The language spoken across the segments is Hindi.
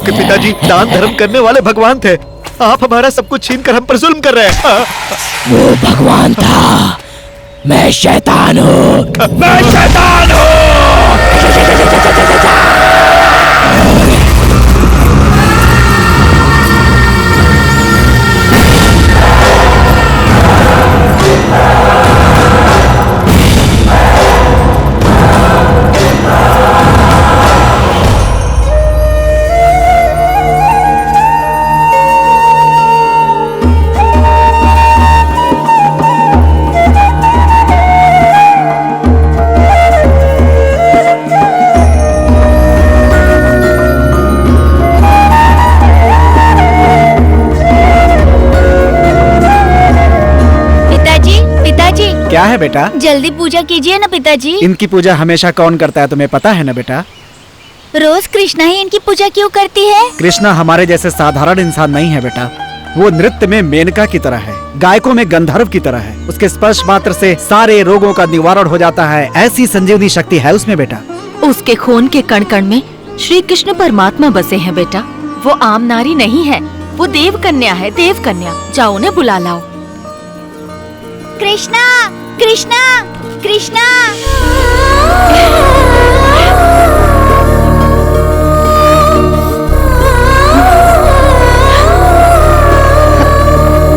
आपके पिताजी दान धर्म करने वाले भगवान थे। आप हमारा सब कुछ छीन कर हम पर जुल्म कर रहे हैं। वो भगवान था, मैं शैतान हूँ, मैं शैतान हूँ। क्या है बेटा? जल्दी पूजा कीजिए ना पिताजी। इनकी पूजा हमेशा कौन करता है तुम्हें पता है ना बेटा? रोज कृष्णा ही इनकी पूजा क्यों करती है? कृष्णा हमारे जैसे साधारण इंसान नहीं है बेटा। वो नृत्य में मेनका की तरह है, गायकों में गंधर्व की तरह है। उसके स्पर्श मात्र से सारे रोगों का निवारण हो जाता है। ऐसी संजीवनी शक्ति है उसमें बेटा। उसके खून के कण कण में श्री कृष्ण परमात्मा बसे हैं बेटा। वो आम नारी नहीं है, वो देव कन्या है, देव कन्या। जाओ उन्हें बुला लाओ। कृष्णा, कृष्णा, कृष्णा।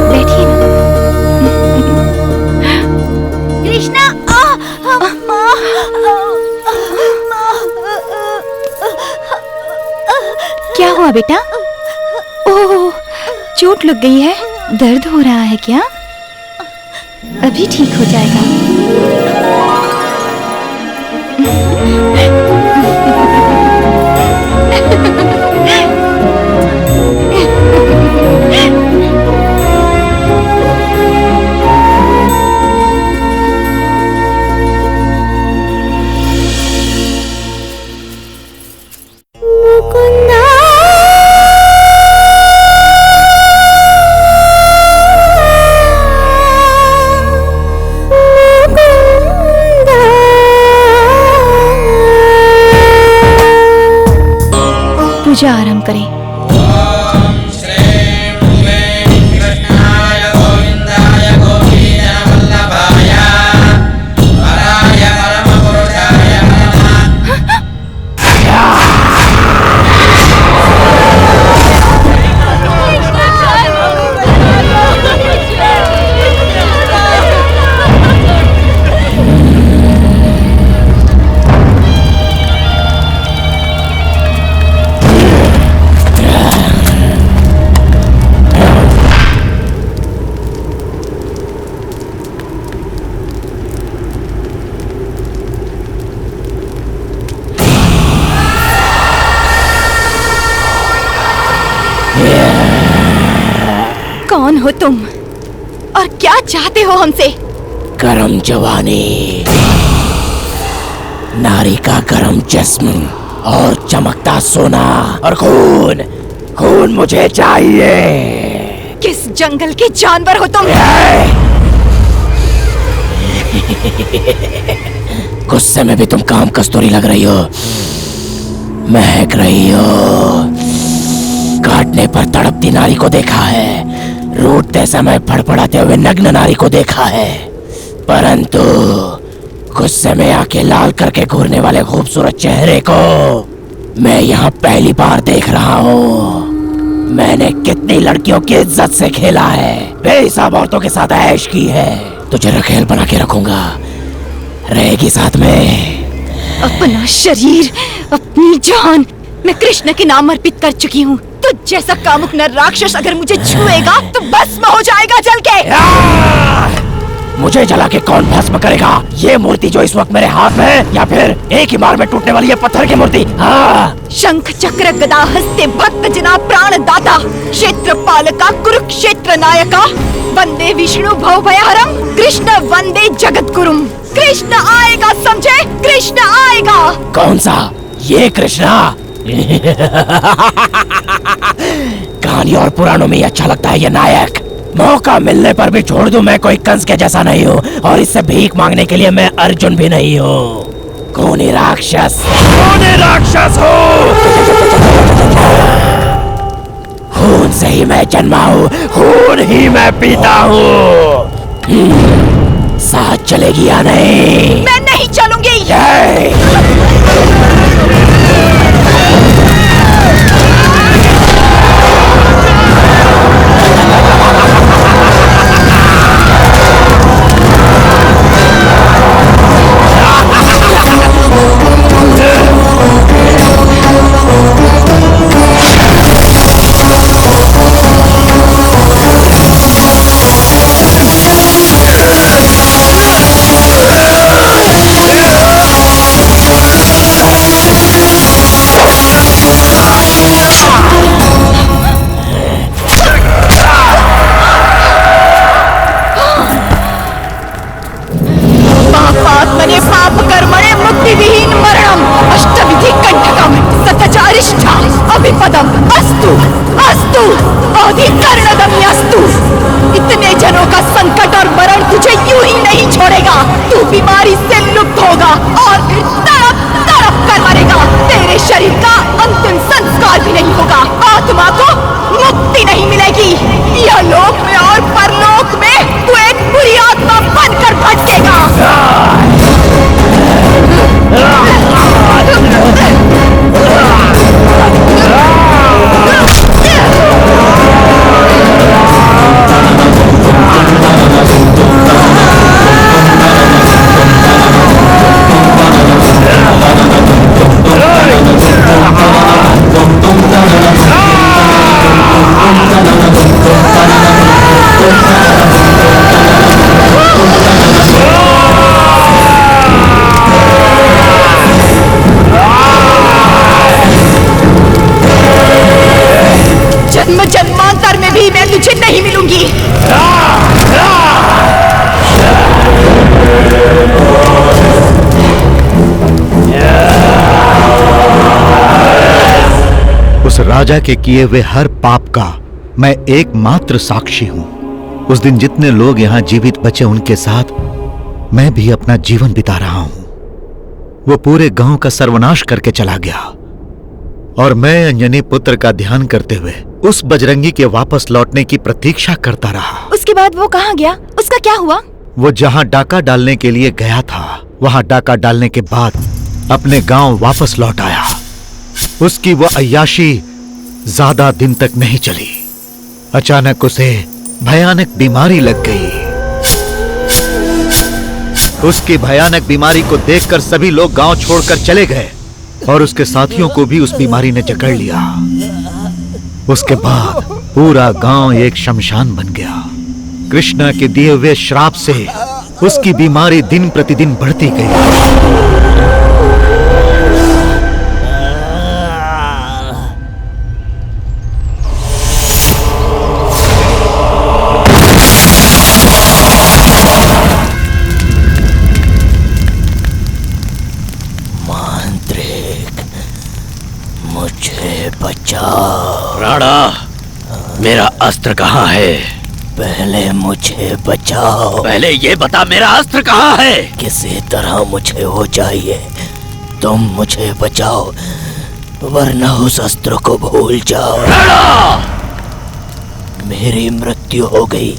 बैठिए ना। कृष्णा, क्या हुआ बेटा? ओह, चोट लग गई है, दर्द हो रहा है क्या? अभी ठीक हो जाएगा। पूजा आरंभ करें। कौन हो तुम और क्या चाहते हो हमसे? गरम जवानी, नारी का गरम जिस्म और चमकता सोना और खून, खून मुझे चाहिए। किस जंगल के जानवर हो तुम? गुस्से में भी तुम काम कस्तूरी लग रही हो, महक रही हो। काटने पर तड़पती नारी को देखा है, रूठते समय फड़फड़ाते हुए नग्न नारी को देखा है, परंतु गुस्से में आके लाल करके घूरने वाले खूबसूरत चेहरे को मैं यहाँ पहली बार देख रहा हूँ। मैंने कितनी लड़कियों की इज्जत से खेला है, बेहिसाब औरतों के साथ ऐश की है। तुझे रखेल बना के रखूंगा, रहेगी साथ में। अपना शरीर, अपनी जान मैं कृष्ण के नाम अर्पित कर चुकी हूँ। तो जैसा कामुक नर राक्षस अगर मुझे छुएगा तो भस्म हो जाएगा जल के। मुझे जला के कौन भस्म करेगा? ये मूर्ति जो इस वक्त मेरे हाथ में है, या फिर एक ही बार में टूटने वाली ये पत्थर की मूर्ति? हाँ। शंख चक्र गदा हस्ते भक्त जना प्राण दाता, क्षेत्र पालका कुरुक्षेत्र नायका, वंदे विष्णु भवभयहरम, कृष्ण वंदे जगत गुरुम। कृष्ण आएगा, समझे? कृष्ण आएगा। कौन सा? ये कृष्णा? कहानी और पुराणों में अच्छा लगता है ये नायक। मौका मिलने पर भी छोड़ दूं, मैं कोई कंस के जैसा नहीं हूँ, और इससे भीख मांगने के लिए मैं अर्जुन भी नहीं हूँ। कौन राक्षस, कौन राक्षस हो? खून से ही मैं जन्मा हूँ, खून ही मैं पीता हूँ। साथ चलेगी या नहीं? मैं नहीं चलूंगी। पापात्मने पाप कर्मणे मुक्ति विहीन मरणम अष्टविधि कंठकम सतचारिष्ठा अभिपदम अस्तु अस्तु अधिकर्णदम्यस्तु। इतने जनों का संकट और मरण तुझे यूं ही नहीं छोड़ेगा। तू बीमारी से लुप्त होगा और फिर तड़प तड़प कर मरेगा। तेरे शरीर का अंतिम संस्कार भी नहीं होगा। आत्मा को मुक्ति नहीं मिलेगी। यह लोक में और परलोक में तू एक बुरी आत्मा बनकर भटकेगा। जन्म जन्मांतर में भी मैं तुझे नहीं मिलूंगी। उस राजा के किए हुए हर पाप का मैं एकमात्र साक्षी हूं। उस दिन जितने लोग यहां जीवित बचे उनके साथ मैं भी अपना जीवन बिता रहा हूं। वो पूरे गांव का सर्वनाश करके चला गया और मैं अंजनी पुत्र का ध्यान करते हुए उस बजरंगी के वापस लौटने की प्रतीक्षा करता रहा। उसके बाद वो कहाँ गया? उसका क्या हुआ? वो जहां डाका डालने के लिए गया था वहां डाका डालने के बाद अपने गांव वापस लौट आया। उसकी वो अय्याशी ज्यादा दिन तक नहीं चली। अचानक उसे भयानक बीमारी लग गई। उसकी भयानक बीमारी को देखकर सभी लोग गांव छोड़कर चले गए और उसके साथियों को भी उस बीमारी ने जकड़ लिया। उसके बाद पूरा गांव एक शमशान बन गया। कृष्णा के दिए हुए श्राप से उसकी बीमारी दिन प्रतिदिन बढ़ती गई। मुझे बचाओ। राणा, मेरा अस्त्र कहाँ है? पहले मुझे बचाओ। पहले ये बता मेरा अस्त्र कहाँ है? किसी तरह मुझे हो चाहिए, तुम मुझे बचाओ वरना उस अस्त्र को भूल जाओ। राणा! मेरी मृत्यु हो गई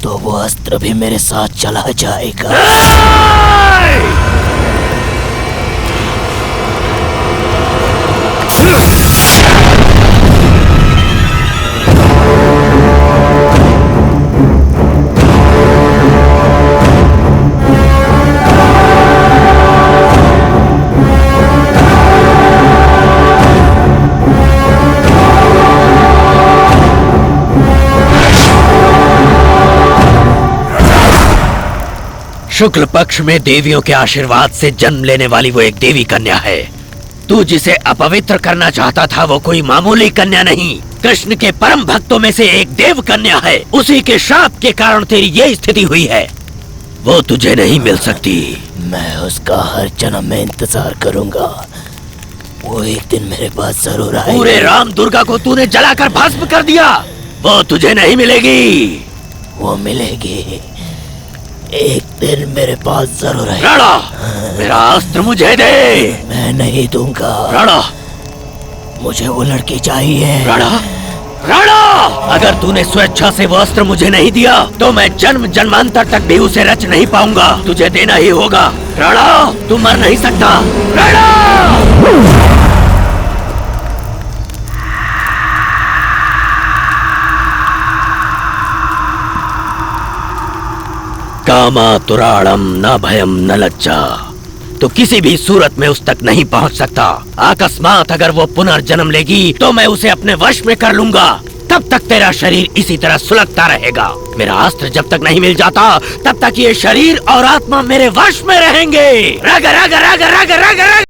तो वो अस्त्र भी मेरे साथ चला जाएगा। शुक्ल पक्ष में देवियों के आशीर्वाद से जन्म लेने वाली वो एक देवी कन्या है। तू जिसे अपवित्र करना चाहता था वो कोई मामूली कन्या नहीं, कृष्ण के परम भक्तों में से एक देव कन्या है। उसी के श्राप के कारण तेरी ये स्थिति हुई है। वो तुझे नहीं मिल सकती। मैं उसका हर जन्म में इंतजार करूंगा। वो एक दिन मेरे पास जरूर आएगी। पूरे राम दुर्गा को तूने जलाकर भस्म कर दिया। वो तुझे नहीं मिलेगी। वो मिलेगी, एक दिन मेरे पास जरूर है। राणा, मेरा अस्त्र मुझे दे। मैं नहीं दूंगा। राणा, मुझे वो लड़की चाहिए। राणा, राणा, अगर तूने स्वेच्छा से वो अस्त्र मुझे नहीं दिया तो मैं जन्म जन्मांतर तक भी उसे रच नहीं पाऊंगा। तुझे देना ही होगा। राणा, तू मर नहीं सकता। राणा! कामातुराणम न भयम न लज्जा। तो किसी भी सूरत में उस तक नहीं पहुंच सकता। अकस्मात अगर वो पुनर्जन्म लेगी तो मैं उसे अपने वश में कर लूंगा। तब तक तेरा शरीर इसी तरह सुलगता रहेगा। मेरा अस्त्र जब तक नहीं मिल जाता तब तक ये शरीर और आत्मा मेरे वश में रहेंगे। रग रग रग रग रग रग।